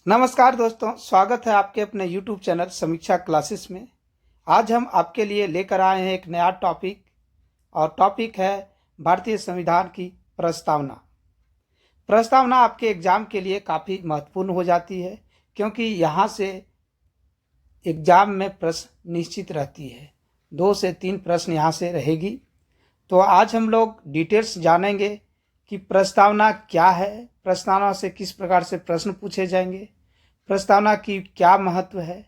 नमस्कार दोस्तों, स्वागत है आपके अपने YouTube चैनल समीक्षा क्लासेस में। आज हम आपके लिए लेकर आए हैं एक नया टॉपिक और टॉपिक है भारतीय संविधान की प्रस्तावना। प्रस्तावना आपके एग्ज़ाम के लिए काफ़ी महत्वपूर्ण हो जाती है क्योंकि यहाँ से एग्ज़ाम में प्रश्न निश्चित रहती है। 2 से 3 प्रश्न यहाँ से रहेगी। तो आज हम लोग डिटेल्स जानेंगे कि प्रस्तावना क्या है, प्रस्तावना से किस प्रकार से प्रश्न पूछे जाएंगे, प्रस्तावना की क्या महत्व है,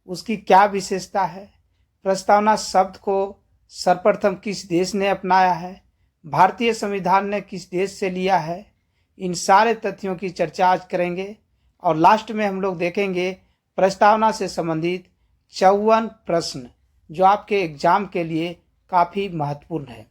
उसकी क्या विशेषता है, प्रस्तावना शब्द को सर्वप्रथम किस देश ने अपनाया है, भारतीय संविधान ने किस देश से लिया है, इन सारे तथ्यों की चर्चा आज करेंगे। और लास्ट में हम लोग देखेंगे प्रस्तावना से संबंधित 54 प्रश्न जो आपके एग्जाम के लिए काफ़ी महत्वपूर्ण है।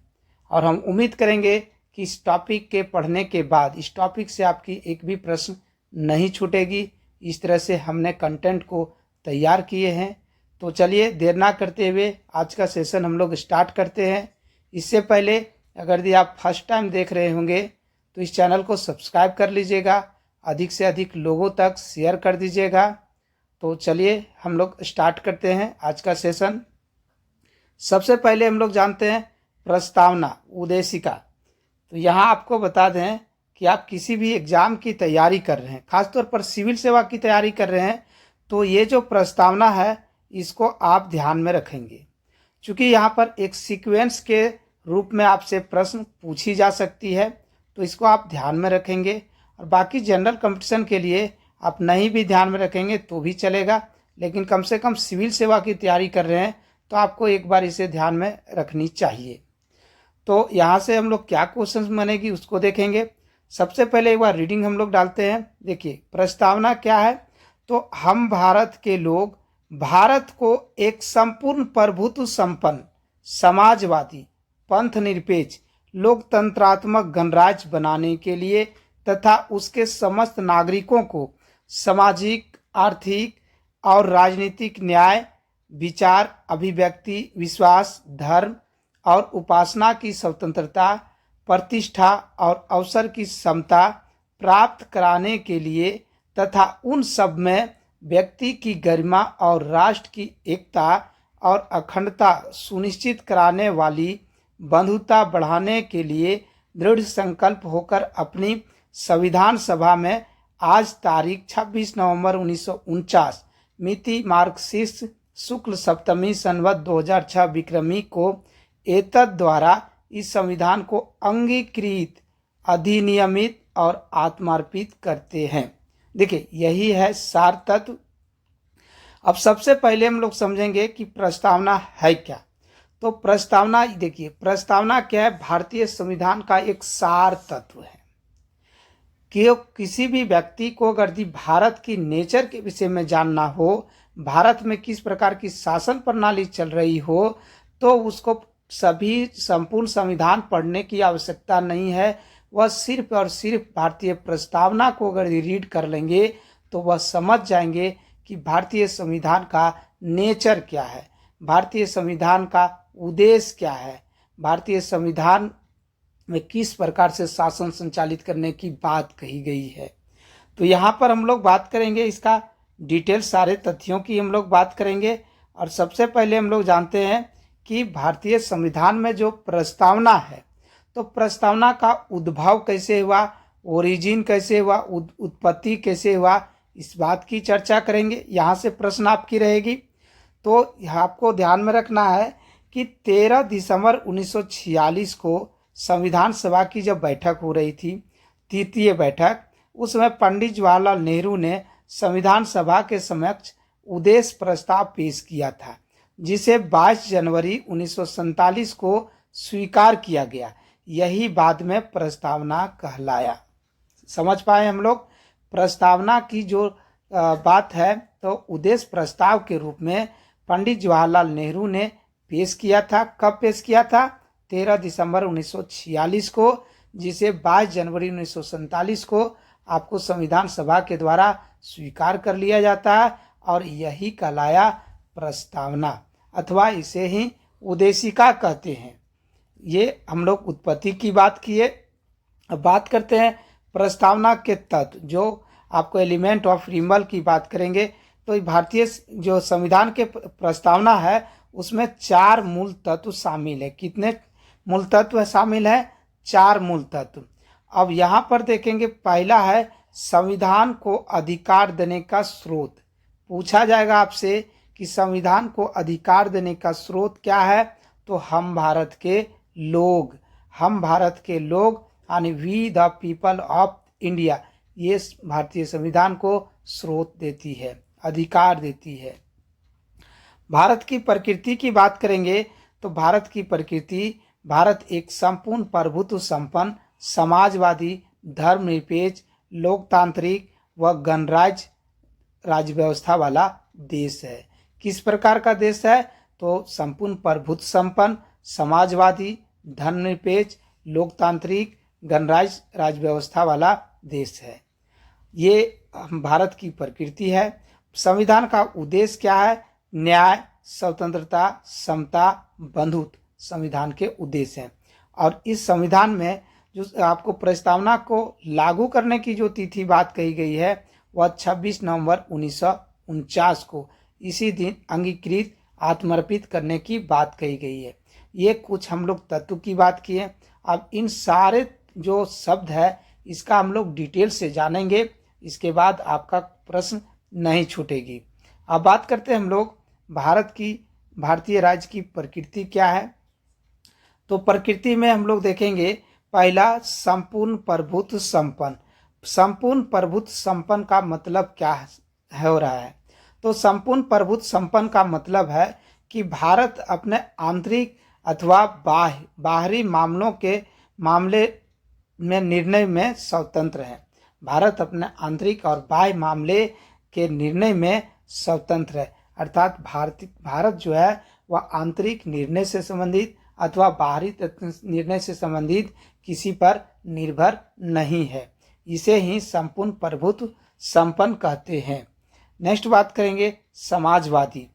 और हम उम्मीद करेंगे कि इस टॉपिक के पढ़ने के बाद इस टॉपिक से आपकी एक भी प्रश्न नहीं छूटेगी। इस तरह से हमने कंटेंट को तैयार किए हैं। तो चलिए देर ना करते हुए आज का सेशन हम लोग स्टार्ट करते हैं। इससे पहले अगर यदि आप फर्स्ट टाइम देख रहे होंगे तो इस चैनल को सब्सक्राइब कर लीजिएगा, अधिक से अधिक लोगों तक शेयर कर दीजिएगा। तो चलिए हम लोग स्टार्ट करते हैं आज का सेशन। सबसे पहले हम लोग जानते हैं प्रस्तावना, उद्देशिका। तो यहाँ आपको बता दें कि आप किसी भी एग्ज़ाम की तैयारी कर रहे हैं, खासतौर पर सिविल सेवा की तैयारी कर रहे हैं, तो ये जो प्रस्तावना है इसको आप ध्यान में रखेंगे, क्योंकि यहाँ पर एक सीक्वेंस के रूप में आपसे प्रश्न पूछी जा सकती है। तो इसको आप ध्यान में रखेंगे। और बाकी जनरल कंपटीशन के लिए आप नहीं भी ध्यान में रखेंगे तो भी चलेगा, लेकिन कम से कम सिविल सेवा की तैयारी कर रहे हैं तो आपको एक बार इसे ध्यान में रखनी चाहिए। तो यहाँ से हम लोग क्या क्वेश्चन बनेगी उसको देखेंगे। सबसे पहले एक बार रीडिंग हम लोग डालते हैं। देखिए प्रस्तावना क्या है, तो हम भारत के लोग भारत को एक संपूर्ण प्रभुत्व संपन्न, समाजवादी, पंथ निरपेक्ष, लोकतंत्रात्मक गणराज्य बनाने के लिए तथा उसके समस्त नागरिकों को सामाजिक, आर्थिक और राजनीतिक न्याय, विचार, अभिव्यक्ति, विश्वास, धर्म और उपासना की स्वतंत्रता, प्रतिष्ठा और अवसर की समता प्राप्त कराने के लिए तथा उन सब में व्यक्ति की गरिमा और राष्ट्र की एकता और अखंडता सुनिश्चित कराने वाली बंधुता बढ़ाने के लिए दृढ़ संकल्प होकर अपनी संविधान सभा में आज तारीख 26 नवंबर 1949 मिति मार्क्सिस्ट शुक्ल सप्तमी संवत 2006 विक्रमी को एतद द्वारा इस संविधान को अंगीकृत, अधिनियमित और आत्मार्पित करते हैं। देखिए यही है सार तत्व। अब सबसे पहले हम लोग समझेंगे कि प्रस्तावना है क्या। तो प्रस्तावना, देखिए प्रस्तावना क्या है, भारतीय संविधान का एक सार तत्व है कि किसी भी व्यक्ति को अगर भारत की नेचर के विषय में जानना हो, भारत में किस प्रकार की शासन प्रणाली चल रही हो, तो उसको सभी संपूर्ण संविधान पढ़ने की आवश्यकता नहीं है। वह सिर्फ और सिर्फ भारतीय प्रस्तावना को अगर रीड कर लेंगे तो वह समझ जाएंगे कि भारतीय संविधान का नेचर क्या है, भारतीय संविधान का उद्देश्य क्या है, भारतीय संविधान में किस प्रकार से शासन संचालित करने की बात कही गई है। तो यहाँ पर हम लोग बात करेंगे इसका डिटेल, सारे तथ्यों की हम लोग बात करेंगे। और सबसे पहले हम लोग जानते हैं कि भारतीय संविधान में जो प्रस्तावना है, तो प्रस्तावना का उद्भव कैसे हुआ, ओरिजिन कैसे हुआ, उत्पत्ति कैसे हुआ, इस बात की चर्चा करेंगे। यहाँ से प्रश्न आपकी रहेगी। तो आपको ध्यान में रखना है कि 13 दिसंबर 1946 को संविधान सभा की जब बैठक हो रही थी, तृतीय बैठक, उसमें पंडित जवाहरलाल नेहरू ने संविधान सभा के समक्ष उद्देश्य प्रस्ताव पेश किया था, जिसे 22 जनवरी 1947 को स्वीकार किया गया। यही बाद में प्रस्तावना कहलाया। समझ पाए हम लोग। प्रस्तावना की जो बात है, तो उद्देश्य प्रस्ताव के रूप में पंडित जवाहरलाल नेहरू ने पेश किया था। कब पेश किया था? 13 दिसंबर 1946 को, जिसे 22 जनवरी 1947 को आपको संविधान सभा के द्वारा स्वीकार कर लिया जाता है। और यही कहलाया प्रस्तावना, अथवा इसे ही उद्देशिका कहते हैं। ये हम लोग उत्पत्ति की बात किए। अब बात करते हैं प्रस्तावना के तत्व जो आपको एलिमेंट ऑफ रिमल की बात करेंगे तो भारतीय जो संविधान के प्रस्तावना है उसमें 4 मूल तत्व शामिल है। कितने मूल तत्व शामिल है? 4 मूल तत्व। अब यहाँ पर देखेंगे, पहला है संविधान को अधिकार देने का स्रोत। पूछा जाएगा आपसे कि संविधान को अधिकार देने का स्रोत क्या है, तो हम भारत के लोग, हम भारत के लोग यानी we the people of India, ये भारतीय संविधान को स्रोत देती है, अधिकार देती है। भारत की प्रकृति की बात करेंगे तो भारत की प्रकृति, भारत एक संपूर्ण प्रभुत्व संपन्न, समाजवादी, धर्मनिरपेक्ष, लोकतांत्रिक व गणराज्य राज्य व्यवस्था वाला देश है। किस प्रकार का देश है? तो संपूर्ण प्रभुत्व संपन्न, समाजवादी, धर्मनिरपेक्ष, लोकतांत्रिक, गणराज्य राज्य व्यवस्था वाला देश है। ये भारत की प्रकृति है। संविधान का उद्देश्य क्या है? न्याय, स्वतंत्रता, समता, बंधुत्व संविधान के उद्देश्य हैं। और इस संविधान में जो आपको प्रस्तावना को लागू करने की जो तिथि बात कही गई है वह 26 नवंबर 1949 को इसी दिन अंगीकृत आत्मर्पित करने की बात कही गई है। ये कुछ हम लोग तत्व की बात किए। अब इन सारे जो शब्द है इसका हम लोग डिटेल से जानेंगे, इसके बाद आपका प्रश्न नहीं छूटेगी। अब बात करते हैं हम लोग भारतीय राज्य की प्रकृति क्या है। तो प्रकृति में हम लोग देखेंगे, पहला संपूर्ण प्रभुत्व संपन्न। संपूर्ण प्रभुत्व संपन्न का मतलब क्या हो रहा है? तो संपूर्ण प्रभुत्व संपन्न का मतलब है कि भारत अपने आंतरिक अथवा बाहरी मामलों के मामले में निर्णय में स्वतंत्र है। भारत अपने आंतरिक और बाह्य मामले के निर्णय में स्वतंत्र है, अर्थात भारत जो है वह आंतरिक निर्णय से संबंधित अथवा बाहरी निर्णय से संबंधित किसी पर निर्भर नहीं है। इसे ही संपूर्ण प्रभुत्व संपन्न कहते हैं। नेक्स्ट बात करेंगे समाजवादी।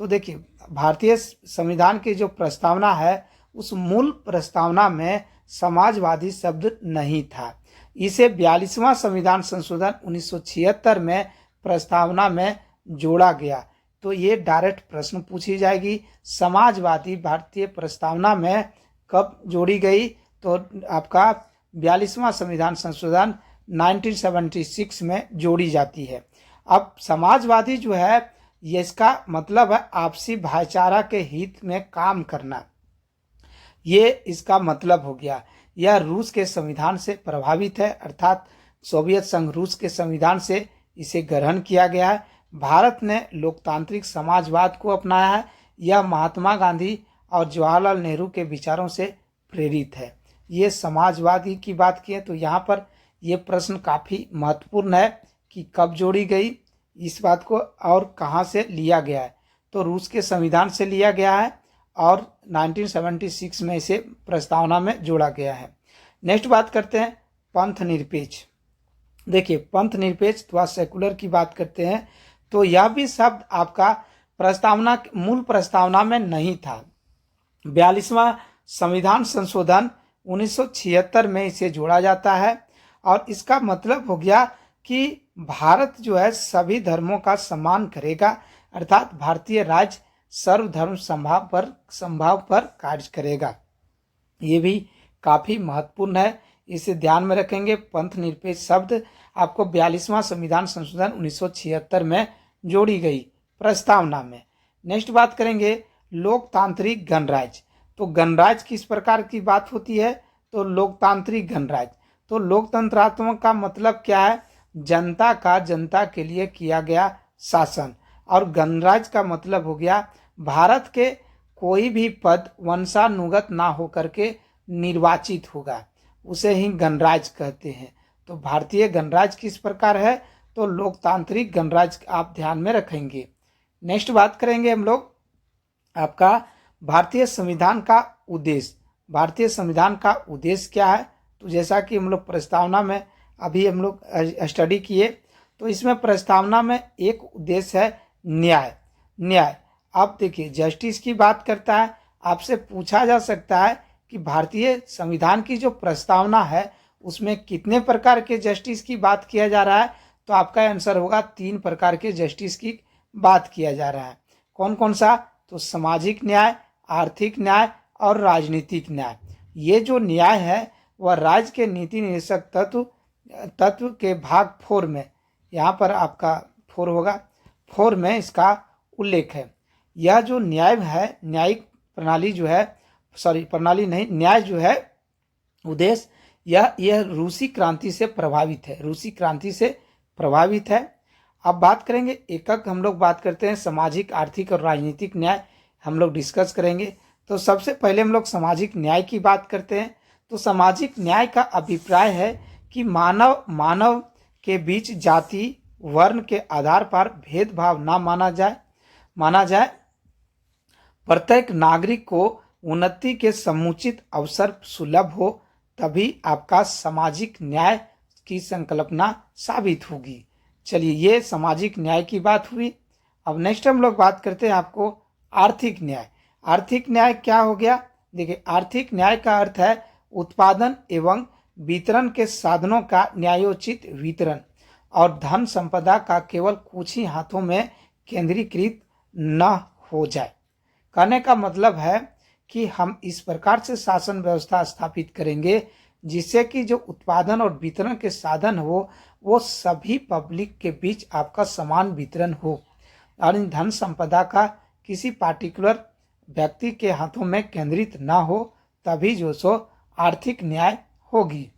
तो देखिए, भारतीय संविधान की जो प्रस्तावना है उस मूल प्रस्तावना में समाजवादी शब्द नहीं था। इसे 42वां संविधान संशोधन 1976 में प्रस्तावना में जोड़ा गया। तो ये डायरेक्ट प्रश्न पूछी जाएगी, समाजवादी भारतीय प्रस्तावना में कब जोड़ी गई? तो आपका 42वां संविधान संशोधन 1976 में जोड़ी जाती है। अब समाजवादी जो है ये इसका मतलब है आपसी भाईचारा के हित में काम करना, ये इसका मतलब हो गया। यह रूस के संविधान से प्रभावित है, अर्थात सोवियत संघ रूस के संविधान से इसे ग्रहण किया गया है। भारत ने लोकतांत्रिक समाजवाद को अपनाया है। यह महात्मा गांधी और जवाहरलाल नेहरू के विचारों से प्रेरित है। ये समाजवादी की बात की है तो यहाँ पर ये प्रश्न काफ़ी महत्वपूर्ण है कि कब जोड़ी गई इस बात को और कहाँ से लिया गया है। तो रूस के संविधान से लिया गया है और 1976 में इसे प्रस्तावना में जोड़ा गया है। नेक्स्ट बात करते हैं पंथ निरपेक्ष। देखिए, पंथ निरपेक्ष अथवा सेकुलर की बात करते हैं तो यह भी शब्द आपका मूल प्रस्तावना में नहीं था। 42वां संविधान संशोधन 1976 में इसे जोड़ा जाता है और इसका मतलब हो गया कि भारत जो है सभी धर्मों का सम्मान करेगा, अर्थात भारतीय राज्य सर्वधर्म संभाव पर कार्य करेगा। ये भी काफ़ी महत्वपूर्ण है, इसे ध्यान में रखेंगे। पंथ निरपेक्ष शब्द आपको 42वां संविधान संशोधन 1976 में जोड़ी गई प्रस्तावना में। नेक्स्ट बात करेंगे लोकतांत्रिक गणराज्य। तो गणराज्य किस प्रकार की बात होती है? तो लोकतांत्रिक गणराज्य। तो लोकतंत्रात्मक का मतलब क्या है? जनता का जनता के लिए किया गया शासन। और गणराज्य का मतलब हो गया भारत के कोई भी पद वंशानुगत ना होकर के निर्वाचित होगा, उसे ही गणराज्य कहते हैं। तो भारतीय गणराज्य किस प्रकार है? तो लोकतांत्रिक गणराज्य आप ध्यान में रखेंगे। नेक्स्ट बात करेंगे हम लोग आपका भारतीय संविधान का उद्देश्य। भारतीय संविधान का उद्देश्य क्या है? तो जैसा कि हम लोग प्रस्तावना में अभी हम लोग स्टडी किए तो इसमें प्रस्तावना में एक उद्देश्य है न्याय। अब देखिए, जस्टिस की बात करता है। आपसे पूछा जा सकता है कि भारतीय संविधान की जो प्रस्तावना है उसमें कितने प्रकार के जस्टिस की बात किया जा रहा है? तो आपका आंसर होगा 3 प्रकार के जस्टिस की बात किया जा रहा है। कौन कौन सा? तो सामाजिक न्याय, आर्थिक न्याय और राजनीतिक न्याय। ये जो न्याय है वह राज्य के नीति निर्देशक तत्व के भाग 4 में, यहाँ पर आपका 4 होगा, 4 में इसका उल्लेख है। यह जो न्याय है, न्यायिक प्रणाली जो है, प्रणाली नहीं, न्याय जो है उद्देश्य, यह रूसी क्रांति से प्रभावित है, रूसी क्रांति से प्रभावित है। अब बात करेंगे एकक, हम लोग बात करते हैं सामाजिक, आर्थिक और राजनीतिक न्याय हम लोग डिस्कस करेंगे। तो सबसे पहले हम लोग सामाजिक न्याय की बात करते हैं। तो सामाजिक न्याय का अभिप्राय है कि मानव के बीच जाति वर्ण के आधार पर भेदभाव ना माना जाए। प्रत्येक नागरिक को उन्नति के समुचित अवसर सुलभ हो, तभी आपका सामाजिक न्याय की संकल्पना साबित होगी। चलिए, ये सामाजिक न्याय की बात हुई। अब नेक्स्ट हम लोग बात करते हैं आपको आर्थिक न्याय। आर्थिक न्याय क्या हो गया? देखिए, आर्थिक न्याय का अर्थ है उत्पादन एवं वितरण के साधनों का न्यायोचित वितरण और धन संपदा का केवल कुछ ही हाथों में केंद्रीकृत न हो जाए। कहने का मतलब है कि हम इस प्रकार से शासन व्यवस्था स्थापित करेंगे जिससे कि जो उत्पादन और वितरण के साधन हो वो सभी पब्लिक के बीच आपका समान वितरण हो और इन धन संपदा का किसी पार्टिकुलर व्यक्ति के हाथों में केंद्रित ना हो, तभी जो सो आर्थिक न्याय होगी।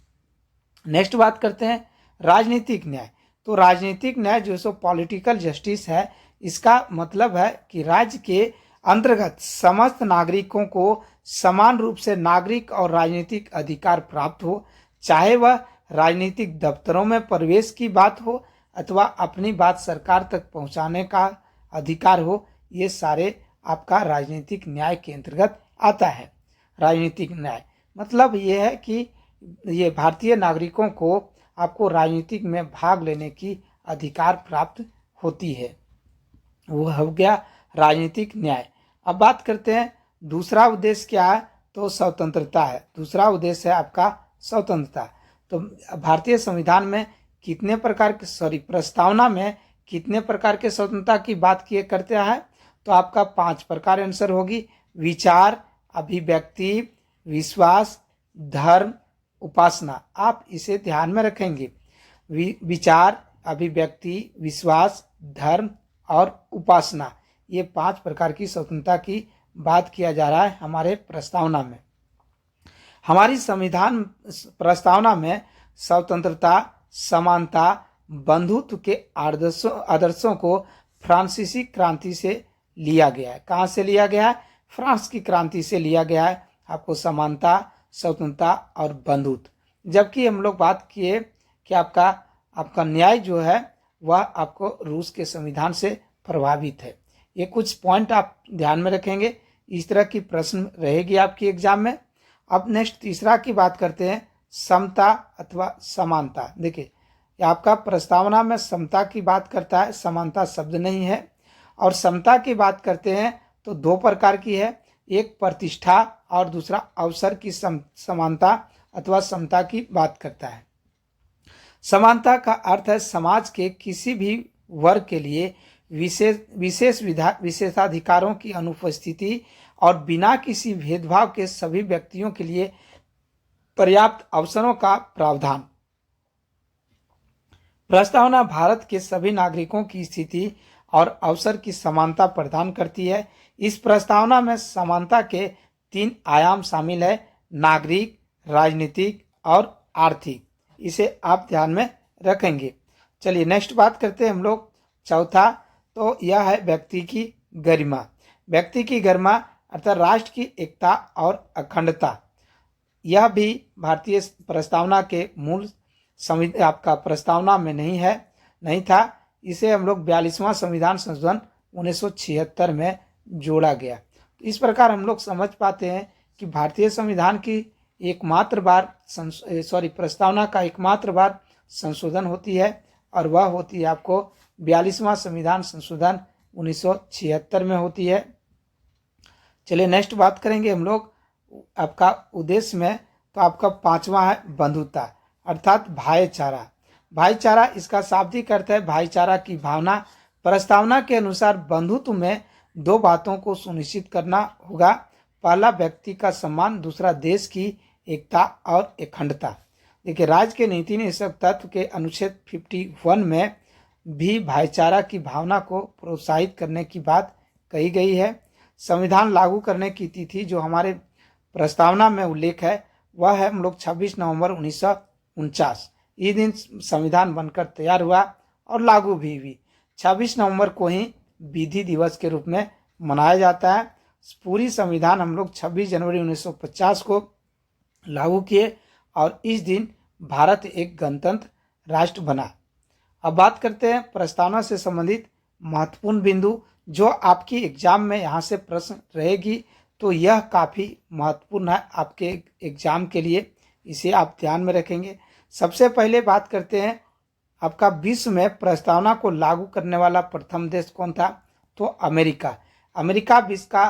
नेक्स्ट बात करते हैं राजनीतिक न्याय। तो राजनीतिक न्याय जो सो पॉलिटिकल जस्टिस है। इसका मतलब है कि राज्य के अंतर्गत समस्त नागरिकों को समान रूप से नागरिक और राजनीतिक अधिकार प्राप्त हो, चाहे वह राजनीतिक दफ्तरों में प्रवेश की बात हो अथवा अपनी बात सरकार तक पहुंचाने का अधिकार हो। ये सारे आपका राजनीतिक न्याय के अंतर्गत आता है। राजनीतिक न्याय मतलब ये है कि ये भारतीय नागरिकों को आपको राजनीतिक में भाग लेने की अधिकार प्राप्त होती है, वो हो गया राजनीतिक न्याय। अब बात करते हैं दूसरा उद्देश्य क्या है? तो स्वतंत्रता है। दूसरा उद्देश्य है आपका स्वतंत्रता। तो भारतीय संविधान में कितने प्रकार के प्रस्तावना में कितने प्रकार के स्वतंत्रता की बात किए करते हैं? तो आपका 5 प्रकार आंसर होगी। विचार, अभिव्यक्ति, विश्वास, धर्म, उपासना। आप इसे ध्यान में रखेंगे। विचार, अभिव्यक्ति, विश्वास, धर्म और उपासना, ये 5 प्रकार की स्वतंत्रता की बात किया जा रहा है हमारे प्रस्तावना में। हमारी संविधान प्रस्तावना में स्वतंत्रता, समानता, बंधुत्व के आदर्शों को फ्रांसीसी क्रांति से लिया गया है। कहाँ से लिया गया है? फ्रांस की क्रांति से लिया गया है आपको समानता, स्वतंत्रता और बंधुत्व। जबकि हम लोग बात किए कि आपका न्याय जो है वह आपको रूस के संविधान से प्रभावित है। ये कुछ पॉइंट आप ध्यान में रखेंगे, इस तरह की प्रश्न रहेगी आपकी एग्जाम में। अब नेक्स्ट तीसरा की बात करते हैं, समता अथवा समानता। देखिए, आपका प्रस्तावना में समता की बात करता है, समानता शब्द नहीं है। और समता की बात करते हैं तो 2 प्रकार की है, एक प्रतिष्ठा और दूसरा अवसर की समानता अथवा समता की बात करता है। समानता का अर्थ है समाज के किसी भी वर्ग के लिए विशेषाधिकारों की अनुपस्थिति और बिना किसी भेदभाव के सभी व्यक्तियों के लिए पर्याप्त अवसरों का प्रावधान। प्रस्तावना भारत के सभी नागरिकों की स्थिति और अवसर की समानता प्रदान करती है। इस प्रस्तावना में समानता के 3 आयाम शामिल है, नागरिक, राजनीतिक और आर्थिक। इसे आप ध्यान में रखेंगे। चलिए नेक्स्ट बात करते हैं हम लोग चौथा, तो यह है व्यक्ति की गरिमा। व्यक्ति की गरिमा अर्थात राष्ट्र की एकता और अखंडता, यह भी भारतीय प्रस्तावना के मूल आपका प्रस्तावना में नहीं था। इसे हम लोग 42वां संविधान संशोधन 1976 में जोड़ा गया। इस प्रकार हम लोग समझ पाते हैं कि भारतीय संविधान की प्रस्तावना का एकमात्र बार संशोधन होती है और वह होती है आपको 42वां संविधान संशोधन 1976 में होती है। चलिए नेक्स्ट बात करेंगे हम लोग आपका उद्देश्य में, तो आपका 5वां है बंधुता अर्थात भाईचारा। भाईचारा, इसका शाब्दिक अर्थ है भाईचारा की भावना। प्रस्तावना के अनुसार बंधुत्व में दो बातों को सुनिश्चित करना होगा। पहला व्यक्ति का सम्मान, दूसरा देश की एकता और अखंडता। देखिए, राज्य के नीति निषेध तत्व के अनुच्छेद 51 में भी भाईचारा की भावना को प्रोत्साहित करने की बात कही गई है। संविधान लागू करने की तिथि जो हमारे प्रस्तावना में उल्लेख है वह है हम लोग 26 नवंबर 1949। इस दिन संविधान बनकर तैयार हुआ और लागू भी हुई। 26 नवंबर को ही विधि दिवस के रूप में मनाया जाता है। पूरी संविधान हम लोग 26 जनवरी 1950 को लागू किए और इस दिन भारत एक गणतंत्र राष्ट्र बना। अब बात करते हैं प्रस्तावना से संबंधित महत्वपूर्ण बिंदु जो आपकी एग्जाम में यहाँ से प्रश्न रहेगी, तो यह काफ़ी महत्वपूर्ण है आपके एग्जाम के लिए, इसे आप ध्यान में रखेंगे। सबसे पहले बात करते हैं आपका विश्व में प्रस्तावना को लागू करने वाला प्रथम देश कौन था, तो अमेरिका। अमेरिका विश्व का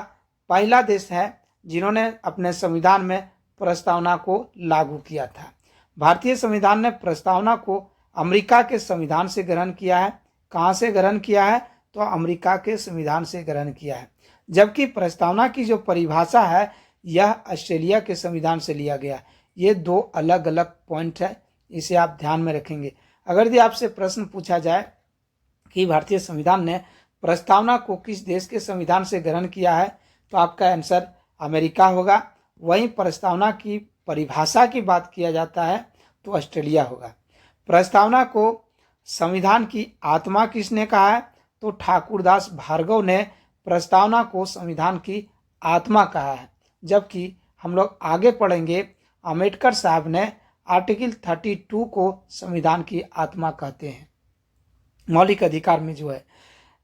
पहला देश है जिन्होंने अपने संविधान में प्रस्तावना को लागू किया था। भारतीय संविधान ने प्रस्तावना को अमेरिका के संविधान से ग्रहण किया है। कहाँ से ग्रहण किया है, तो अमेरिका के संविधान से ग्रहण किया है। जबकि प्रस्तावना की जो परिभाषा है यह ऑस्ट्रेलिया के संविधान से लिया गया। ये दो अलग अलग पॉइंट है, इसे आप ध्यान में रखेंगे। अगर यदि आपसे प्रश्न पूछा जाए कि भारतीय संविधान ने प्रस्तावना को किस देश के संविधान से ग्रहण किया है, तो आपका आंसर अमेरिका होगा। वहीं प्रस्तावना की परिभाषा की बात किया जाता है तो ऑस्ट्रेलिया होगा। प्रस्तावना को संविधान की आत्मा किसने कहा है, तो ठाकुरदास भार्गव ने प्रस्तावना को संविधान की आत्मा कहा है। जबकि हम लोग आगे पढ़ेंगे अम्बेडकर साहब ने आर्टिकल 32 को संविधान की आत्मा कहते हैं, मौलिक अधिकार में जो है।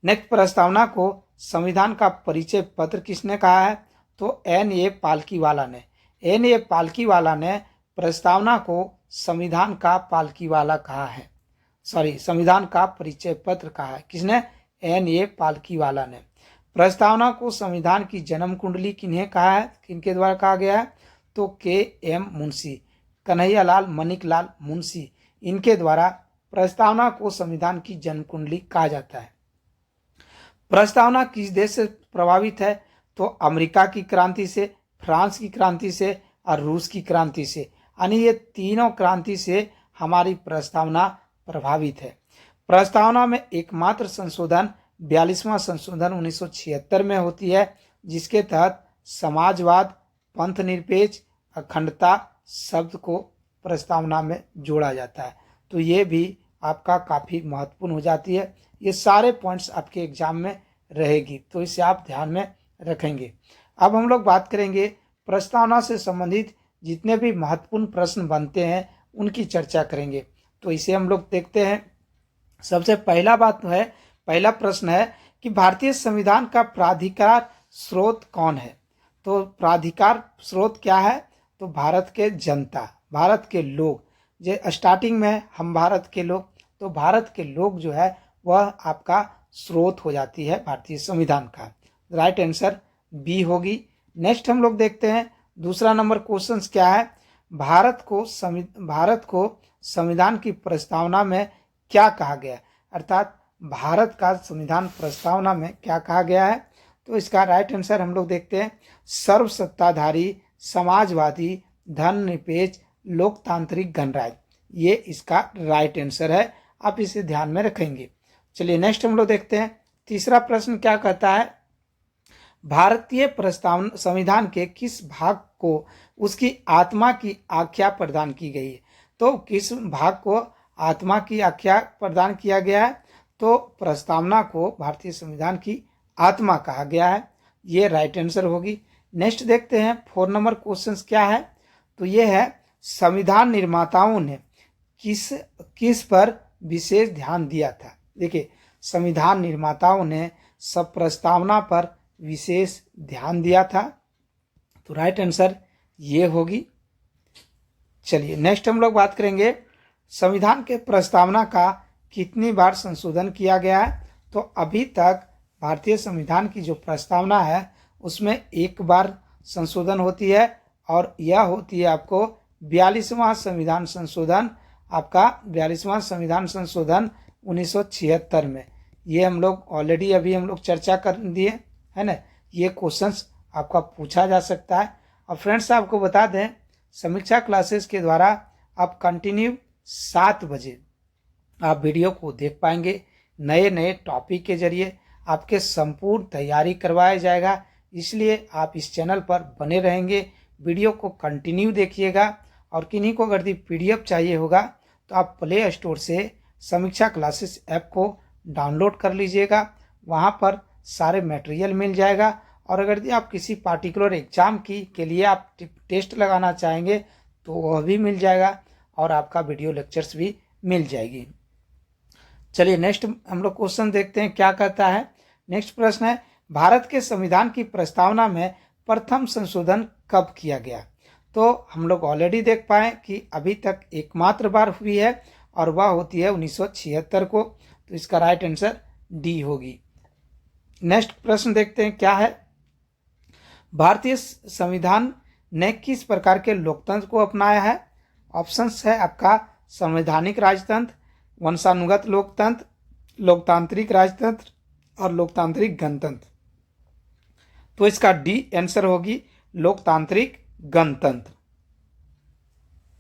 नेक्स्ट, प्रस्तावना को संविधान का परिचय पत्र किसने कहा है, तो N.A. पालकीवाला ने। N.A. पालकीवाला ने प्रस्तावना को संविधान का पालकीवाला कहा है, संविधान का परिचय पत्र कहा है। किसने, N.A. पालकीवाला ने। प्रस्तावना को संविधान की जन्म कुंडली किन्हें कहा है, किनके द्वारा कहा गया है, तो K.M. मुंशी, कन्हैयालाल मणिकलाल मुंशी, इनके द्वारा प्रस्तावना को संविधान की जन्म कुंडली कहा जाता है। प्रस्तावना किस देश से प्रभावित है, तो अमेरिका की क्रांति से, फ्रांस की क्रांति से और रूस की क्रांति से, यानी ये तीनों क्रांति से हमारी प्रस्तावना प्रभावित है। प्रस्तावना में एकमात्र संशोधन 42वां संशोधन 1976 में होती है, जिसके तहत समाजवाद, पंथ निरपेक्ष, अखंडता शब्द को प्रस्तावना में जोड़ा जाता है। तो ये भी आपका काफ़ी महत्वपूर्ण हो जाती है। ये सारे पॉइंट्स आपके एग्जाम में रहेगी, तो इसे आप ध्यान में रखेंगे। अब हम लोग बात करेंगे प्रस्तावना से संबंधित जितने भी महत्वपूर्ण प्रश्न बनते हैं उनकी चर्चा करेंगे। तो इसे हम लोग देखते हैं। सबसे पहला प्रश्न है कि भारतीय संविधान का प्राधिकार स्रोत कौन है, तो प्राधिकार स्रोत क्या है, तो भारत के जनता, भारत के लोग। जो स्टार्टिंग में हम भारत के लोग, तो भारत के लोग जो है वह आपका स्रोत हो जाती है भारतीय संविधान का। राइट आंसर बी होगी। नेक्स्ट हम लोग देखते हैं दूसरा नंबर क्वेश्चन क्या है, भारत को संविधान की प्रस्तावना में क्या कहा गया, अर्थात भारत का संविधान प्रस्तावना में क्या कहा गया है। तो इसका राइट आंसर हम लोग देखते हैं, सर्वसत्ताधारी, समाजवादी, धर्मनिरपेक्ष, लोकतांत्रिक गणराज्य। ये इसका राइट आंसर है, आप इसे ध्यान में रखेंगे। चलिए नेक्स्ट हम लोग देखते हैं। तीसरा प्रश्न क्या कहता है, भारतीय प्रस्तावना संविधान के किस भाग को उसकी आत्मा की आख्या प्रदान की गई है, तो किस भाग को आत्मा की आख्या प्रदान किया गया है, तो प्रस्तावना को भारतीय संविधान की आत्मा कहा गया है। ये राइट आंसर होगी। नेक्स्ट देखते हैं 4 नंबर क्वेश्चन क्या है, तो ये है संविधान निर्माताओं ने किस पर विशेष ध्यान दिया था। देखिए, संविधान निर्माताओं ने सब प्रस्तावना पर विशेष ध्यान दिया था, तो राइट आंसर ये होगी। चलिए नेक्स्ट हम लोग बात करेंगे संविधान के प्रस्तावना का कितनी बार संशोधन किया गया है, तो अभी तक भारतीय संविधान की जो प्रस्तावना है उसमें एक बार संशोधन होती है और यह होती है आपको 42वां संविधान संशोधन आपका 42वां संविधान संशोधन 1976 में। ये हम लोग ऑलरेडी अभी हम लोग चर्चा कर दिए है ना। ये क्वेश्चंस आपका पूछा जा सकता है। और फ्रेंड्स आपको बता दें, समीक्षा क्लासेस के द्वारा आप कंटिन्यू 7 बजे आप वीडियो को देख पाएंगे। नए नए टॉपिक के जरिए आपके संपूर्ण तैयारी करवाया जाएगा, इसलिए आप इस चैनल पर बने रहेंगे। वीडियो को कंटिन्यू देखिएगा। और किन्हीं को अगर PDF चाहिए होगा तो आप प्ले स्टोर से समीक्षा क्लासेस ऐप को डाउनलोड कर लीजिएगा। वहाँ पर सारे मटेरियल मिल जाएगा। और अगर आप किसी पार्टिकुलर एग्जाम के लिए आप टेस्ट लगाना चाहेंगे तो वह भी मिल जाएगा, और आपका वीडियो लेक्चर्स भी मिल जाएगी। चलिए नेक्स्ट हम लोग क्वेश्चन देखते हैं क्या कहता है। नेक्स्ट प्रश्न है, भारत के संविधान की प्रस्तावना में प्रथम संशोधन कब किया गया? तो हम लोग ऑलरेडी देख पाए कि अभी तक एकमात्र बार हुई है, और वह होती है 1976 को। तो इसका राइट आंसर डी होगी। नेक्स्ट प्रश्न देखते हैं क्या है। भारतीय संविधान ने किस प्रकार के लोकतंत्र को अपनाया है? ऑप्शंस है आपका संवैधानिक राजतंत्र, वंशानुगत लोकतंत्र, लोकतांत्रिक राजतंत्र और लोकतांत्रिक गणतंत्र। तो इसका डी आंसर होगी लोकतांत्रिक गणतंत्र।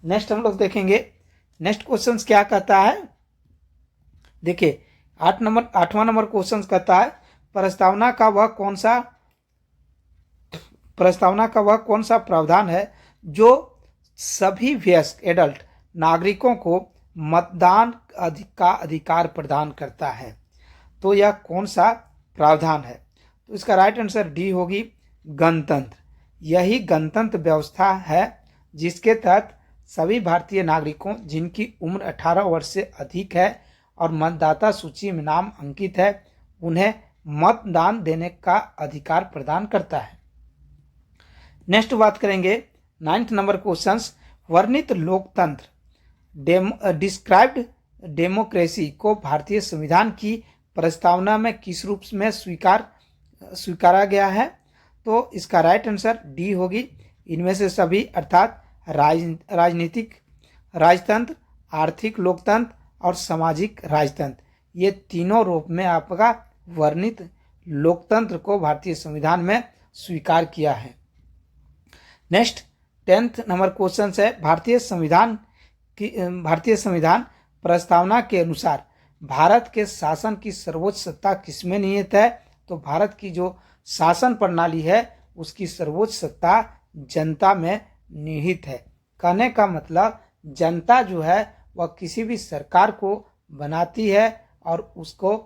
नेक्स्ट हम लोग देखेंगे नेक्स्ट क्वेश्चन क्या कहता है। देखिए 8वां नंबर क्वेश्चन कहता है, प्रस्तावना का वह कौन सा प्रावधान है जो सभी वयस्क एडल्ट नागरिकों को मतदान का अधिकार प्रदान करता है? तो यह कौन सा प्रावधान है? तो इसका राइट आंसर डी होगी गणतंत्र। यही गणतंत्र व्यवस्था है जिसके तहत सभी भारतीय नागरिकों जिनकी उम्र 18 वर्ष से अधिक है और मतदाता सूची में नाम अंकित है, उन्हें मतदान देने का अधिकार प्रदान करता है। नेक्स्ट बात करेंगे 9th नंबर क्वेश्चंस, वर्णित लोकतंत्र डिस्क्राइब्ड डेमोक्रेसी को भारतीय संविधान की प्रस्तावना में किस रूप में स्वीकारा गया है? तो इसका राइट आंसर डी होगी इनमें से सभी, अर्थात राजनीतिक राजतंत्र, आर्थिक लोकतंत्र और सामाजिक राजतंत्र। ये तीनों रूप में आपका वर्णित लोकतंत्र को भारतीय संविधान में स्वीकार किया है। नेक्स्ट 10th नंबर क्वेश्चन है, भारतीय संविधान प्रस्तावना के अनुसार भारत के शासन की सर्वोच्च सत्ता किसमें निहित है? तो भारत की जो शासन प्रणाली है उसकी सर्वोच्च सत्ता जनता में निहित है। कहने का मतलब जनता जो है वह किसी भी सरकार को बनाती है और उसको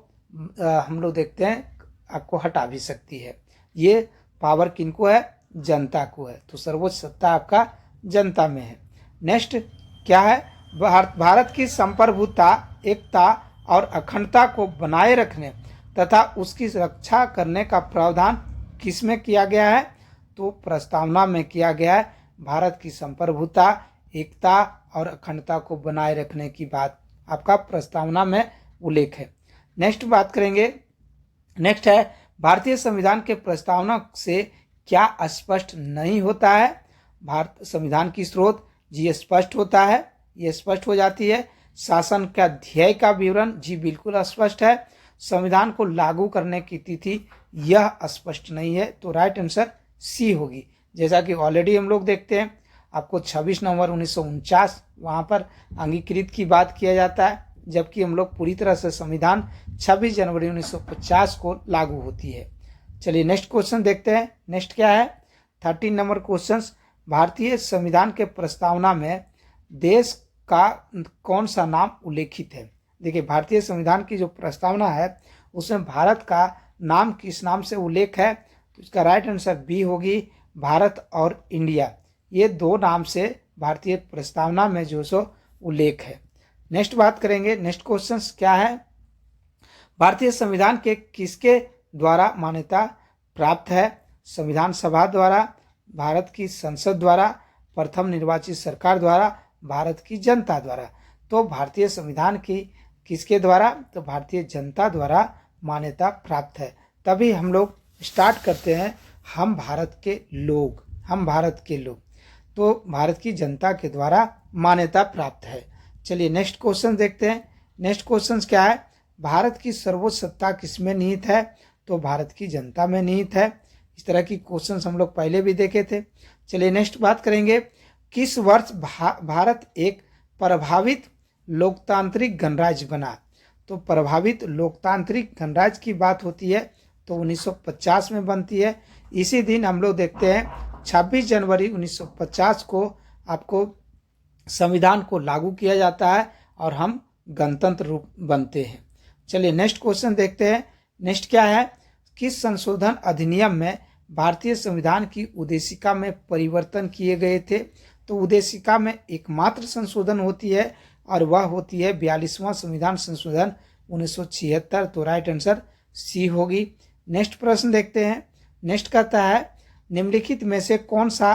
हम लोग देखते हैं आपको हटा भी सकती है। ये पावर किनको है? जनता को है। तो सर्वोच्च सत्ता आपका जनता में है। नेक्स्ट क्या है, भारत की संप्रभुता, एकता और अखंडता को बनाए रखने तथा उसकी रक्षा करने का प्रावधान किसमें किया गया है? तो प्रस्तावना में किया गया है। भारत की संप्रभुता, एकता और अखंडता को बनाए रखने की बात आपका प्रस्तावना में उल्लेख है। नेक्स्ट बात करेंगे, नेक्स्ट है भारतीय संविधान के प्रस्तावना से क्या स्पष्ट नहीं होता है? भारत संविधान की स्रोत जी स्पष्ट होता है, ये स्पष्ट हो जाती है। शासन का ध्येय का विवरण जी बिल्कुल स्पष्ट है। संविधान को लागू करने की तिथि यह स्पष्ट नहीं है। तो राइट आंसर सी होगी। जैसा कि ऑलरेडी हम लोग देखते हैं आपको 26 नवंबर 1949 वहाँ पर अंगीकृत की बात किया जाता है, जबकि हम लोग पूरी तरह से संविधान 26 जनवरी 1950 को लागू होती है। चलिए नेक्स्ट क्वेश्चन देखते हैं। नेक्स्ट क्या है, 13 नंबर क्वेश्चन, भारतीय संविधान के प्रस्तावना में देश का कौन सा नाम उल्लेखित है? देखिए भारतीय संविधान की जो प्रस्तावना है उसमें भारत का नाम किस नाम से उल्लेख है? तो इसका राइट आंसर बी होगी, भारत और इंडिया। ये दो नाम से भारतीय प्रस्तावना में जो सो उल्लेख है। नेक्स्ट बात करेंगे, नेक्स्ट क्वेश्चन क्या है, भारतीय संविधान के किसके द्वारा मान्यता प्राप्त है? संविधान सभा द्वारा, भारत की संसद द्वारा, प्रथम निर्वाचित सरकार द्वारा, भारत की जनता द्वारा। तो भारतीय संविधान की किसके द्वारा? तो भारतीय जनता द्वारा मान्यता प्राप्त है। तभी हम लोग स्टार्ट करते हैं हम भारत के लोग, हम भारत के लोग। तो भारत की जनता के द्वारा मान्यता प्राप्त है। चलिए नेक्स्ट क्वेश्चन देखते हैं। नेक्स्ट क्वेश्चन क्या है, भारत की सर्वोच्च सत्ता किसमें निहित है? तो भारत की जनता में निहित है। इस तरह की क्वेश्चन हम लोग पहले भी देखे थे। चलिए नेक्स्ट बात करेंगे, किस वर्ष भारत एक प्रभावित लोकतांत्रिक गणराज्य बना? तो प्रभावित लोकतांत्रिक गणराज्य की बात होती है तो 1950 में बनती है। इसी दिन हम लोग देखते हैं 26 जनवरी 1950 को आपको संविधान को लागू किया जाता है और हम गणतंत्र रूप बनते हैं। चलिए नेक्स्ट क्वेश्चन देखते हैं। नेक्स्ट क्या है, किस संशोधन अधिनियम में भारतीय संविधान की उद्देशिका में परिवर्तन किए गए थे? तो उद्देशिका में एकमात्र संशोधन होती है और वह होती है 42वां संविधान संशोधन 1976। तो राइट आंसर सी होगी। नेक्स्ट प्रश्न देखते हैं। नेक्स्ट कहता है, निम्नलिखित में से कौन सा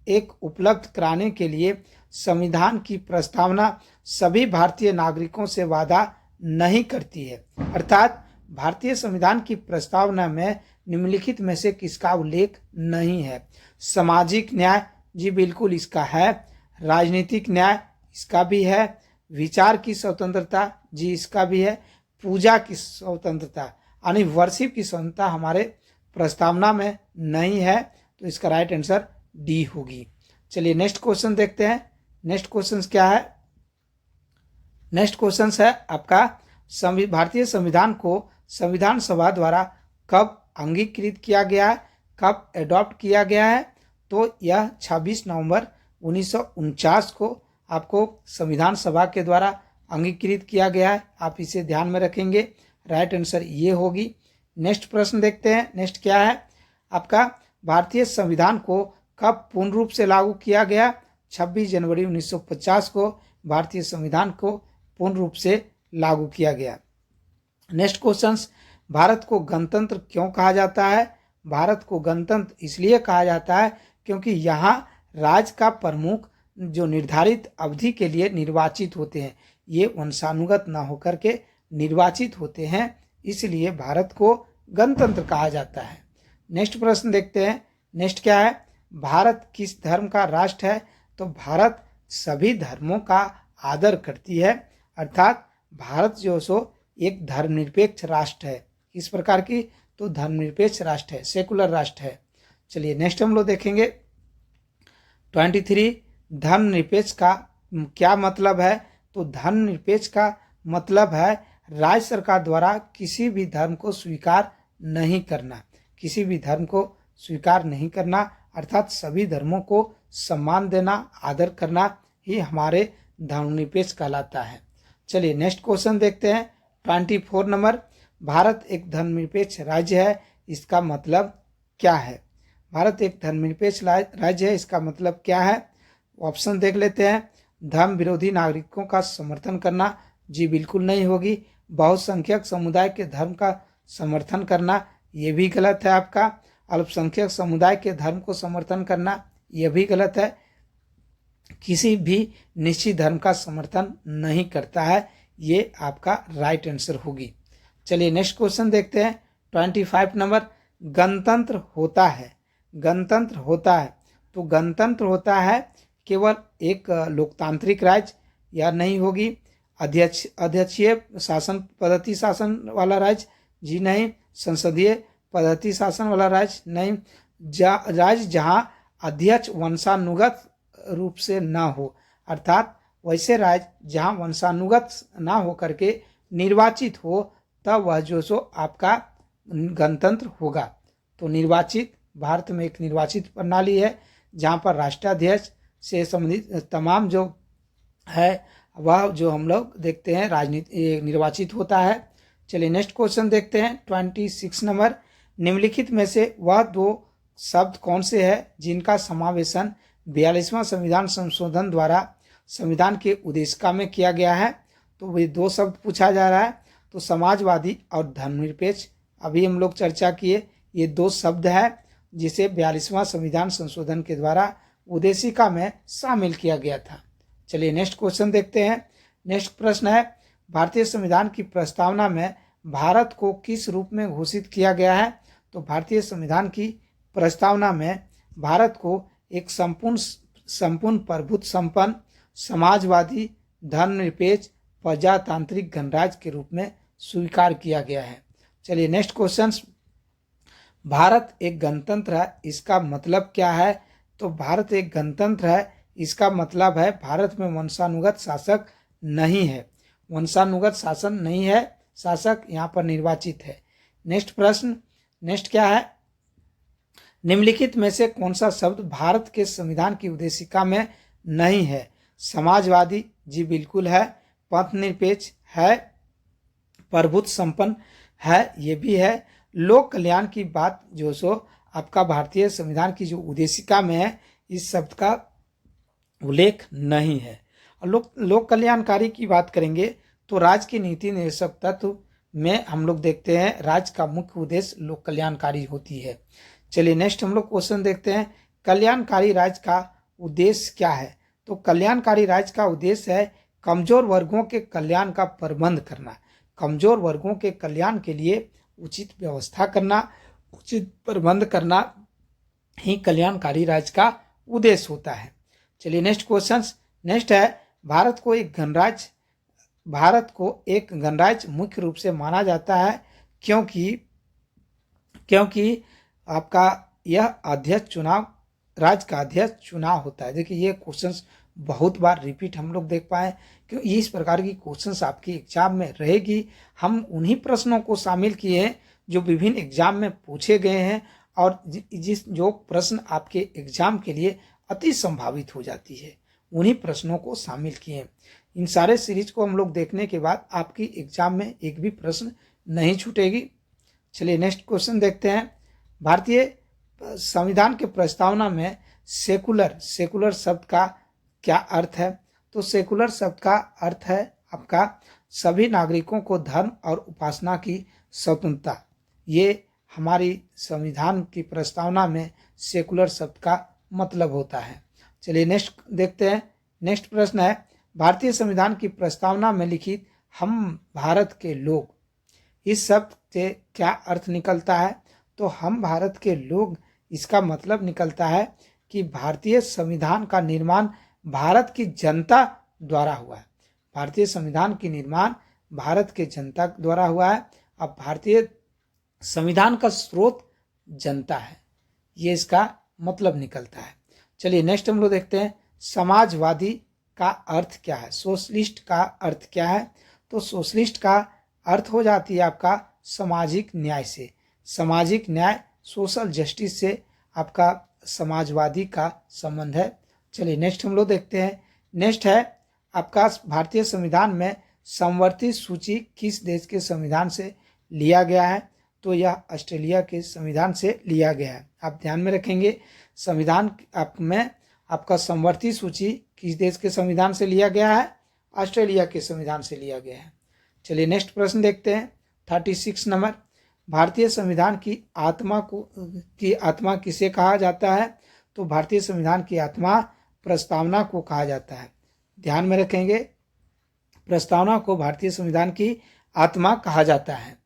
एक उपलब्ध कराने के लिए संविधान की प्रस्तावना सभी भारतीय नागरिकों से वादा नहीं करती है? अर्थात भारतीय संविधान की प्रस्तावना में निम्नलिखित में से किसका उल्लेख नहीं है? सामाजिक न्याय, जी बिल्कुल इसका है। राजनीतिक न्याय, इसका भी है। विचार की स्वतंत्रता, जी इसका भी है। पूजा की स्वतंत्रता यानी वर्शिप की स्वतंत्रता हमारे प्रस्तावना में नहीं है, तो इसका राइट आंसर डी होगी। चलिए नेक्स्ट क्वेश्चन देखते हैं। नेक्स्ट क्वेश्चन क्या है? नेक्स्ट क्वेश्चन है आपका, भारतीय संविधान को संविधान सभा द्वारा कब अंगीकृत किया गया है, कब एडॉप्ट किया गया है? तो यह 26 नवंबर 1949 को आपको संविधान सभा के द्वारा अंगीकृत किया गया है। आप इसे ध्यान में रखेंगे, राइट आंसर ये होगी। नेक्स्ट प्रश्न देखते हैं। नेक्स्ट क्या है आपका, भारतीय संविधान को कब पूर्ण रूप से लागू किया गया? 26 जनवरी 1950 को भारतीय संविधान को पूर्ण रूप से लागू किया गया। नेक्स्ट क्वेश्चन, भारत को गणतंत्र क्यों कहा जाता है? भारत को गणतंत्र इसलिए कहा जाता है क्योंकि यहाँ राज्य का प्रमुख जो निर्धारित अवधि के लिए निर्वाचित होते हैं, ये वंशानुगत न होकर के निर्वाचित होते हैं, इसलिए भारत को गणतंत्र कहा जाता है। नेक्स्ट प्रश्न देखते हैं। नेक्स्ट क्या है, भारत किस धर्म का राष्ट्र है? तो भारत सभी धर्मों का आदर करती है, अर्थात भारत जो सो एक धर्मनिरपेक्ष राष्ट्र है। इस प्रकार की तो धर्मनिरपेक्ष राष्ट्र है, सेकुलर राष्ट्र है। चलिए नेक्स्ट हम लोग देखेंगे 23, धर्मनिरपेक्ष का क्या मतलब है? तो धर्मनिरपेक्ष का मतलब है राज्य सरकार द्वारा किसी भी धर्म को स्वीकार नहीं करना, किसी भी धर्म को स्वीकार नहीं करना, अर्थात सभी धर्मों को सम्मान देना, आदर करना ही हमारे धर्मनिरपेक्ष कहलाता है। चलिए नेक्स्ट क्वेश्चन देखते हैं 24 नंबर, भारत एक धर्मनिरपेक्ष राज्य है, इसका मतलब क्या है? भारत एक धर्मनिरपेक्ष राज्य है, इसका मतलब क्या है? ऑप्शन देख लेते हैं। धर्म विरोधी नागरिकों का समर्थन करना, जी बिल्कुल नहीं होगी। बहुसंख्यक समुदाय के धर्म का समर्थन करना, ये भी गलत है आपका। अल्पसंख्यक समुदाय के धर्म को समर्थन करना, यह भी गलत है। किसी भी निश्चित धर्म का समर्थन नहीं करता है, ये आपका राइट आंसर होगी। चलिए नेक्स्ट क्वेश्चन देखते हैं 25 नंबर, गणतंत्र होता है, गणतंत्र होता है तो गणतंत्र होता है केवल एक लोकतांत्रिक राज्य या नहीं होगी? अध्यक्षीय शासन पद्धति शासन वाला राज्य, जी नहीं। संसदीय पद्धति शासन वाला राज्य, नहीं। राज्य जहां अध्यक्ष वंशानुगत रूप से ना हो, अर्थात वैसे राज्य जहां वंशानुगत ना हो करके निर्वाचित हो, तब वह जो सो आपका गणतंत्र होगा। तो निर्वाचित, भारत में एक निर्वाचित प्रणाली है जहां पर राष्ट्राध्यक्ष से संबंधित तमाम जो है वह जो हम लोग देखते हैं राजनीति निर्वाचित होता है। चलिए नेक्स्ट क्वेश्चन देखते हैं 26 नंबर, निम्नलिखित में से वह दो शब्द कौन से हैं जिनका समावेशन 42वां संविधान संशोधन द्वारा संविधान के उद्देशिका में किया गया है? तो वे दो शब्द पूछा जा रहा है, तो समाजवादी और धर्मनिरपेक्ष, अभी हम लोग चर्चा किए, ये दो शब्द है जिसे 42वां संविधान संशोधन के द्वारा उद्देशिका में शामिल किया गया था। चलिए नेक्स्ट क्वेश्चन देखते हैं। नेक्स्ट प्रश्न है, भारतीय संविधान की प्रस्तावना में भारत को किस रूप में घोषित किया गया है? तो भारतीय संविधान की प्रस्तावना में भारत को एक संपूर्ण प्रभुत्व संपन्न समाजवादी धर्मनिरपेक्ष प्रजातांत्रिक गणराज्य के रूप में स्वीकार किया गया है। चलिए नेक्स्ट क्वेश्चन, भारत एक गणतंत्र है, इसका मतलब क्या है? तो भारत एक गणतंत्र है, इसका मतलब है भारत में वंशानुगत शासक नहीं है, वंशानुगत शासन नहीं है, शासक यहाँ पर निर्वाचित है। नेक्स्ट प्रश्न, नेक्स्ट क्या है? निम्नलिखित में से कौन सा शब्द भारत के संविधान की उद्देशिका में नहीं है? समाजवादी, जी बिल्कुल है। पंथ निरपेक्ष है, प्रभुत्व संपन्न है, ये भी है। लोक कल्याण की बात जो सो आपका भारतीय संविधान की जो उद्देशिका में है, इस शब्द का उल्लेख नहीं है। और लोक कल्याणकारी की बात करेंगे तो राज्य की नीति निर्देशक तत्व में हम लोग देखते हैं राज्य का मुख्य उद्देश्य लोक कल्याणकारी होती है। चलिए नेक्स्ट हम लोग क्वेश्चन देखते हैं, कल्याणकारी राज्य का उद्देश्य क्या है? तो कल्याणकारी राज्य का उद्देश्य है कमजोर वर्गों के कल्याण का प्रबंध करना, कमजोर वर्गों के कल्याण के लिए उचित व्यवस्था करना, उचित प्रबंध करना ही कल्याणकारी राज्य का उद्देश्य होता है। चलिए नेक्स्ट क्वेश्चन, नेक्स्ट है भारत को एक गणराज्य मुख्य रूप से माना जाता है क्योंकि आपका यह अध्यक्ष चुनाव, राज्य का अध्यक्ष चुनाव होता है। देखिए ये क्वेश्चंस बहुत बार रिपीट हम लोग देख पाए, क्योंकि इस प्रकार की क्वेश्चंस आपकी एग्जाम में रहेगी। हम उन्हीं प्रश्नों को शामिल किए हैं जो विभिन्न एग्जाम में पूछे गए हैं और जो प्रश्न आपके एग्जाम के लिए अति संभावित हो जाती है, उन्हीं प्रश्नों को शामिल किए हैं। इन सारे सीरीज को हम लोग देखने के बाद आपकी एग्जाम में एक भी प्रश्न नहीं छूटेगी। चलिए नेक्स्ट क्वेश्चन देखते हैं, भारतीय संविधान के प्रस्तावना में सेकुलर शब्द का क्या अर्थ है? तो सेकुलर शब्द का अर्थ है आपका सभी नागरिकों को धर्म और उपासना की स्वतंत्रता। ये हमारी संविधान की प्रस्तावना में सेकुलर शब्द का मतलब होता है। चलिए नेक्स्ट देखते हैं, नेक्स्ट प्रश्न है, भारतीय संविधान की प्रस्तावना में लिखित हम भारत के लोग, इस शब्द से क्या अर्थ निकलता है? तो हम भारत के लोग, इसका मतलब निकलता है कि भारतीय संविधान का निर्माण भारत की जनता द्वारा हुआ है। भारतीय संविधान की निर्माण भारत के जनता द्वारा हुआ है। अब भारतीय संविधान का स्रोत जनता है, ये इसका मतलब निकलता है। चलिए नेक्स्ट हम लोग देखते हैं, समाजवादी का अर्थ क्या है? सोशलिस्ट का अर्थ क्या है? तो सोशलिस्ट का अर्थ हो जाती है आपका सामाजिक न्याय से, सामाजिक न्याय, सोशल जस्टिस से आपका समाजवादी का संबंध है। चलिए नेक्स्ट हम लोग देखते हैं, नेक्स्ट है आपका भारतीय संविधान में समवर्ती सूची किस देश के संविधान से लिया गया है? तो यह ऑस्ट्रेलिया के संविधान से लिया गया है। आप ध्यान में रखेंगे, संविधान में आपका समवर्ती सूची किस देश के संविधान से लिया गया है? ऑस्ट्रेलिया के संविधान से लिया गया है। चलिए नेक्स्ट प्रश्न देखते हैं, 36 नंबर, भारतीय संविधान की आत्मा किसे कहा जाता है? तो भारतीय संविधान की आत्मा प्रस्तावना को कहा जाता है। ध्यान में रखेंगे, प्रस्तावना को भारतीय संविधान की आत्मा कहा जाता है।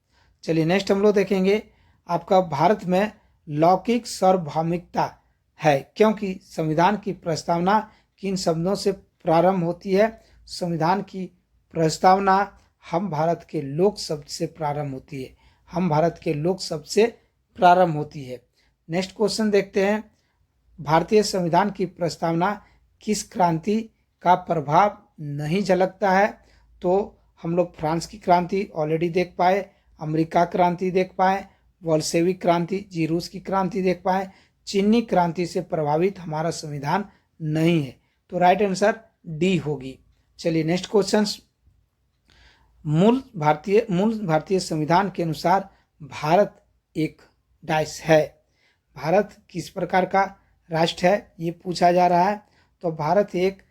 चलिए नेक्स्ट हम लोग देखेंगे, आपका भारत में लौकिक सार्वभौमिकता है क्योंकि संविधान की प्रस्तावना किन शब्दों से प्रारंभ होती है? संविधान की प्रस्तावना हम भारत के लोक शब्द से प्रारंभ होती है, हम भारत के लोक शब्द से प्रारंभ होती है। नेक्स्ट क्वेश्चन देखते हैं, भारतीय संविधान की प्रस्तावना किस क्रांति का प्रभाव नहीं झलकता है? तो हम लोग फ्रांस की क्रांति ऑलरेडी देख पाए, अमेरिका क्रांति देख पाए, बोल्शेविक क्रांति जी रूस की क्रांति देख पाए, चीनी क्रांति से प्रभावित हमारा संविधान नहीं है। तो राइट आंसर डी होगी। चलिए नेक्स्ट क्वेश्चन, मूल भारतीय संविधान के अनुसार भारत एक देश है, भारत किस प्रकार का राष्ट्र है ये पूछा जा रहा है। तो भारत एक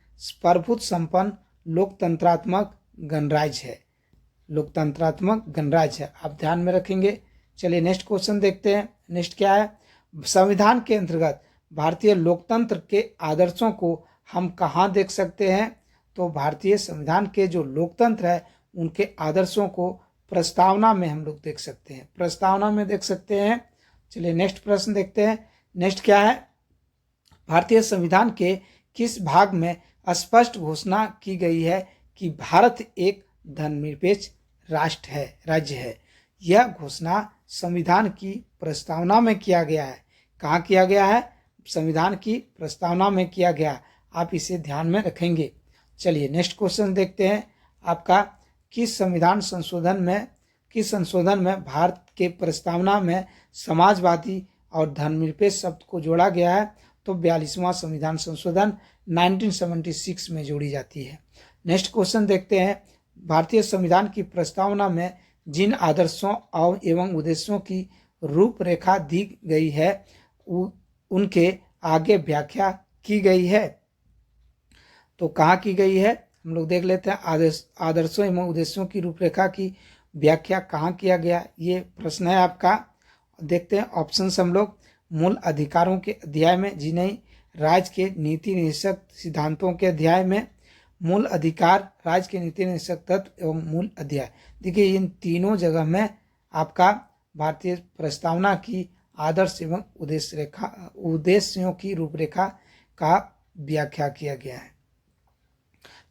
प्रभुत्व संपन्न लोकतंत्रात्मक गणराज्य है, लोकतंत्रात्मक गणराज्य है, आप ध्यान में रखेंगे। चलिए नेक्स्ट क्वेश्चन देखते हैं, नेक्स्ट क्या है, संविधान के अंतर्गत भारतीय लोकतंत्र के आदर्शों को हम कहाँ देख सकते हैं? तो भारतीय संविधान के जो लोकतंत्र है उनके आदर्शों को प्रस्तावना में हम लोग देख सकते हैं, प्रस्तावना में देख सकते हैं। चलिए नेक्स्ट प्रश्न देखते हैं, नेक्स्ट क्या है, भारतीय संविधान के किस भाग में स्पष्ट घोषणा की गई है कि भारत एक धर्मनिरपेक्ष राष्ट्र है, राज्य है। यह घोषणा संविधान की प्रस्तावना में किया गया है। कहाँ किया गया है? संविधान की प्रस्तावना में किया गया। आप इसे ध्यान में रखेंगे। चलिए नेक्स्ट क्वेश्चन देखते हैं आपका, किस संशोधन में भारत के प्रस्तावना में समाजवादी और धर्मनिरपेक्ष शब्द को जोड़ा गया है? तो 42वां संविधान संशोधन 1976 में जोड़ी जाती है। नेक्स्ट क्वेश्चन देखते हैं, भारतीय संविधान की प्रस्तावना में जिन आदर्शों और एवं उद्देश्यों की रूपरेखा दी गई है उनके आगे व्याख्या की गई है। तो कहाँ की गई है? हम लोग देख लेते हैं। आदर्शों एवं उद्देश्यों की रूपरेखा की व्याख्या कहाँ किया गया, ये प्रश्न है आपका। देखते हैं ऑप्शन हम लोग। मूल अधिकारों के अध्याय में, जिन्हें राज्य के नीति निर्देशक सिद्धांतों के अध्याय में, मूल अधिकार, राज्य के नीति निर्देशक तत्व एवं मूल अध्याय। देखिए इन तीनों जगह में आपका भारतीय प्रस्तावना की आदर्श एवं उद्देश्यों की रूपरेखा का व्याख्या किया गया है।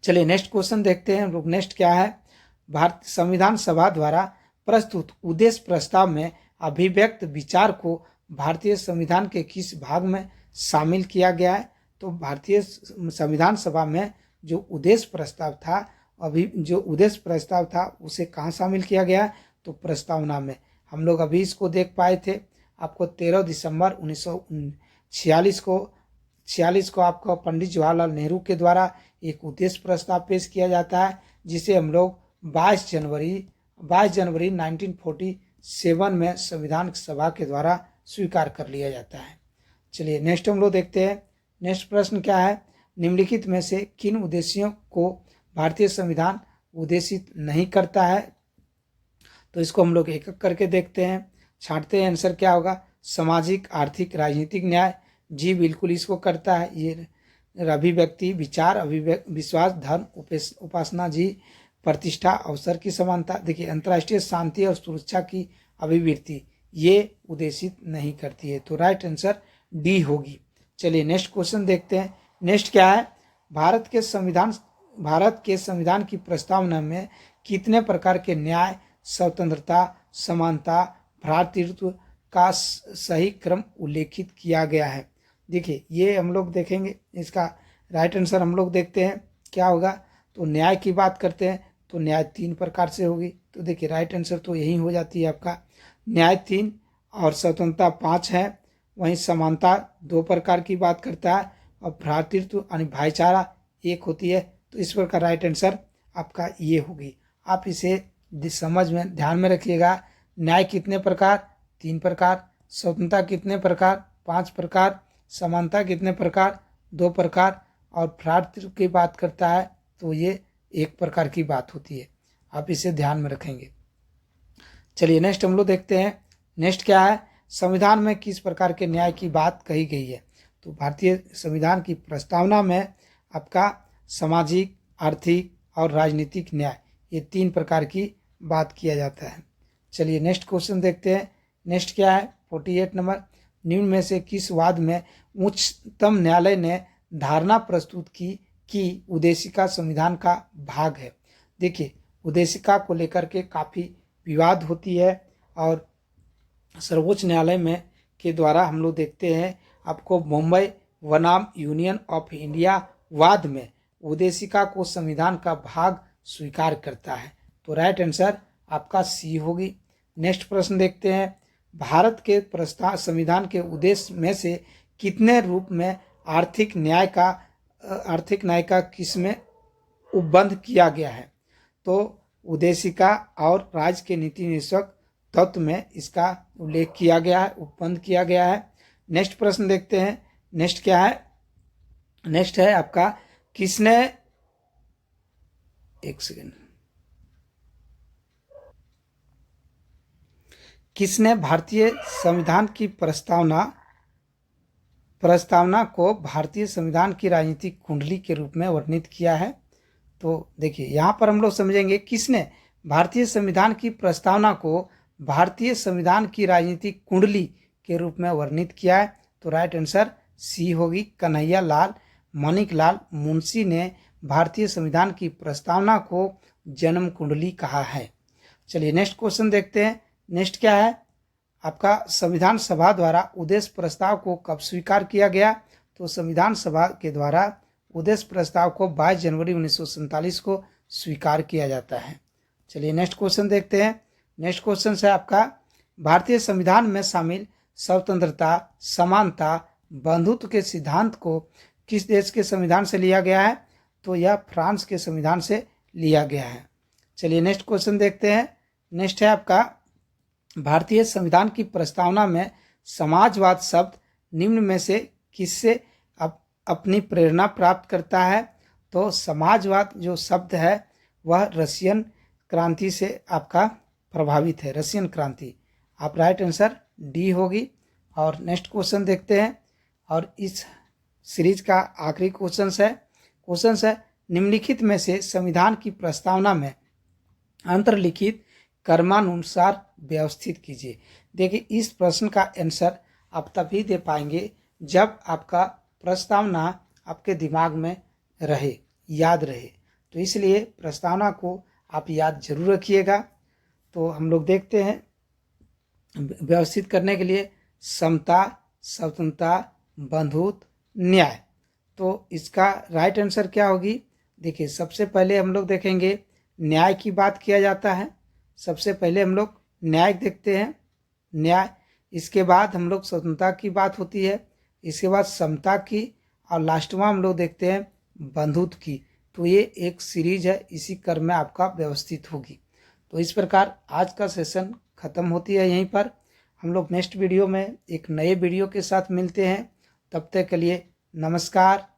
चलिए नेक्स्ट क्वेश्चन देखते हैं हम लोग। नेक्स्ट क्या है? भारतीय संविधान सभा द्वारा प्रस्तुत उद्देश्य प्रस्ताव में अभिव्यक्त विचार को भारतीय संविधान के किस भाग में शामिल किया गया है? तो भारतीय संविधान सभा में जो उद्देश्य प्रस्ताव था उसे कहाँ शामिल किया गया? तो प्रस्तावना में। हम लोग अभी इसको देख पाए थे। आपको 13 दिसंबर 1946 को आपको पंडित जवाहरलाल नेहरू के द्वारा एक उद्देश्य प्रस्ताव पेश किया जाता है, जिसे हम लोग 22 जनवरी 1947 में संविधान सभा के द्वारा स्वीकार कर लिया जाता है। चलिए नेक्स्ट हम लोग देखते हैं। नेक्स्ट प्रश्न क्या है? निम्नलिखित में से किन उद्देश्यों को भारतीय संविधान उद्देशित नहीं करता है? तो इसको हम लोग एक एक करके देखते हैं, छांटते हैं। आंसर क्या होगा? सामाजिक, आर्थिक, राजनीतिक न्याय। जी बिल्कुल इसको करता है। ये अभिव्यक्ति, विचार, विश्वास, धर्म, उपासना। जी प्रतिष्ठा, अवसर की समानता। देखिए अंतर्राष्ट्रीय शांति और सुरक्षा की अभिवृत्ति ये उद्देशित नहीं करती है। तो राइट आंसर डी होगी। चलिए नेक्स्ट क्वेश्चन देखते हैं। नेक्स्ट क्या है? भारत के संविधान की प्रस्तावना में कितने प्रकार के न्याय, स्वतंत्रता, समानता, भ्रातृत्व का सही क्रम उल्लेखित किया गया है? देखिए ये हम लोग देखेंगे। इसका राइट आंसर हम लोग देखते हैं क्या होगा। तो न्याय की बात करते हैं तो न्याय 3 प्रकार से होगी। तो देखिए राइट आंसर तो यही हो जाती है आपका, न्याय 3 और स्वतंत्रता 5 है। वहीं समानता 2 प्रकार की बात करता है और भ्रातृत्व यानी भाईचारा 1 होती है। तो इस प्रकार राइट आंसर आपका ये होगी। आप इसे समझ में ध्यान में रखिएगा। न्याय कितने प्रकार? 3 प्रकार। स्वतंत्रता कितने प्रकार? 5 प्रकार। समानता कितने प्रकार? 2 प्रकार। और भ्रातृत्व की बात करता है तो ये 1 प्रकार की बात होती है। आप इसे ध्यान में रखेंगे। चलिए नेक्स्ट हम लोग देखते हैं। नेक्स्ट क्या है? संविधान में किस प्रकार के न्याय की बात कही गई है? तो भारतीय संविधान की प्रस्तावना में आपका सामाजिक, आर्थिक और राजनीतिक न्याय ये 3 प्रकार की बात किया जाता है। चलिए नेक्स्ट क्वेश्चन देखते हैं। नेक्स्ट क्या है? 48 नंबर। निम्न में से किस वाद में उच्चतम न्यायालय ने धारणा प्रस्तुत की कि उद्देशिका संविधान का भाग है? देखिए उद्देशिका को लेकर के काफ़ी विवाद होती है और सर्वोच्च न्यायालय में के द्वारा हम लोग देखते हैं आपको मुंबई बनाम यूनियन ऑफ इंडिया वाद में उद्देशिका को संविधान का भाग स्वीकार करता है। तो राइट आंसर आपका सी होगी। नेक्स्ट प्रश्न देखते हैं। भारत के संविधान के उद्देश्य में से कितने रूप में आर्थिक न्याय का किसमें उपबंध किया गया है? तो उद्देशिका और राज्य के नीति निर्देशक तत्व में इसका उल्लेख किया गया है, उपबंध किया गया है। नेक्स्ट प्रश्न देखते हैं। नेक्स्ट क्या है? नेक्स्ट है आपका किसने, एक सेकेंड, किसने भारतीय संविधान की प्रस्तावना को भारतीय संविधान की राजनीतिक कुंडली के रूप में वर्णित किया है? तो देखिए यहाँ पर हम लोग समझेंगे किसने भारतीय संविधान की प्रस्तावना को भारतीय संविधान की राजनीतिक कुंडली के रूप में वर्णित किया है। तो राइट आंसर सी होगी। कन्हैया लाल, माणिक लाल मुंशी ने भारतीय संविधान की प्रस्तावना को जन्म कुंडली कहा है। चलिए नेक्स्ट क्वेश्चन देखते हैं। नेक्स्ट क्या है आपका, संविधान सभा द्वारा उद्देश्य प्रस्ताव को कब स्वीकार किया गया? तो संविधान सभा के द्वारा उद्देश्य प्रस्ताव को 22 जनवरी 1947 को स्वीकार किया जाता है। चलिए नेक्स्ट क्वेश्चन देखते हैं। नेक्स्ट क्वेश्चन है आपका, भारतीय संविधान में शामिल स्वतंत्रता, समानता, बंधुत्व के सिद्धांत को किस देश के संविधान से लिया गया है? तो यह फ्रांस के संविधान से लिया गया है। चलिए नेक्स्ट क्वेश्चन देखते हैं। नेक्स्ट है आपका, भारतीय संविधान की प्रस्तावना में समाजवाद शब्द निम्न में से किससे अपनी प्रेरणा प्राप्त करता है? तो समाजवाद जो शब्द है वह रशियन क्रांति से आपका प्रभावित है, रशियन क्रांति। आप राइट आंसर डी होगी। और नेक्स्ट क्वेश्चन देखते हैं, और इस सीरीज का आखिरी क्वेश्चन है निम्नलिखित में से संविधान की प्रस्तावना में अंतर्लिखित क्रमानुसार व्यवस्थित कीजिए। देखिए इस प्रश्न का आंसर आप तभी दे पाएंगे जब आपका प्रस्तावना आपके दिमाग में रहे, याद रहे। तो इसलिए प्रस्तावना को आप याद जरूर रखिएगा। तो हम लोग देखते हैं व्यवस्थित करने के लिए समता, स्वतंत्रता, बंधुत्व, न्याय। तो इसका राइट आंसर क्या होगी? देखिए सबसे पहले हम लोग देखेंगे न्याय की बात किया जाता है। सबसे पहले हम लोग न्याय देखते हैं, न्याय। इसके बाद हम लोग स्वतंत्रता की बात होती है, इसके बाद समता की, और लास्ट में हम लोग देखते हैं बंधुत्व की। तो ये एक सीरीज है, इसी क्रम में आपका व्यवस्थित होगी। तो इस प्रकार आज का सेशन खत्म होती है यहीं पर। हम लोग नेक्स्ट वीडियो में एक नए वीडियो के साथ मिलते हैं। तब तक के लिए नमस्कार।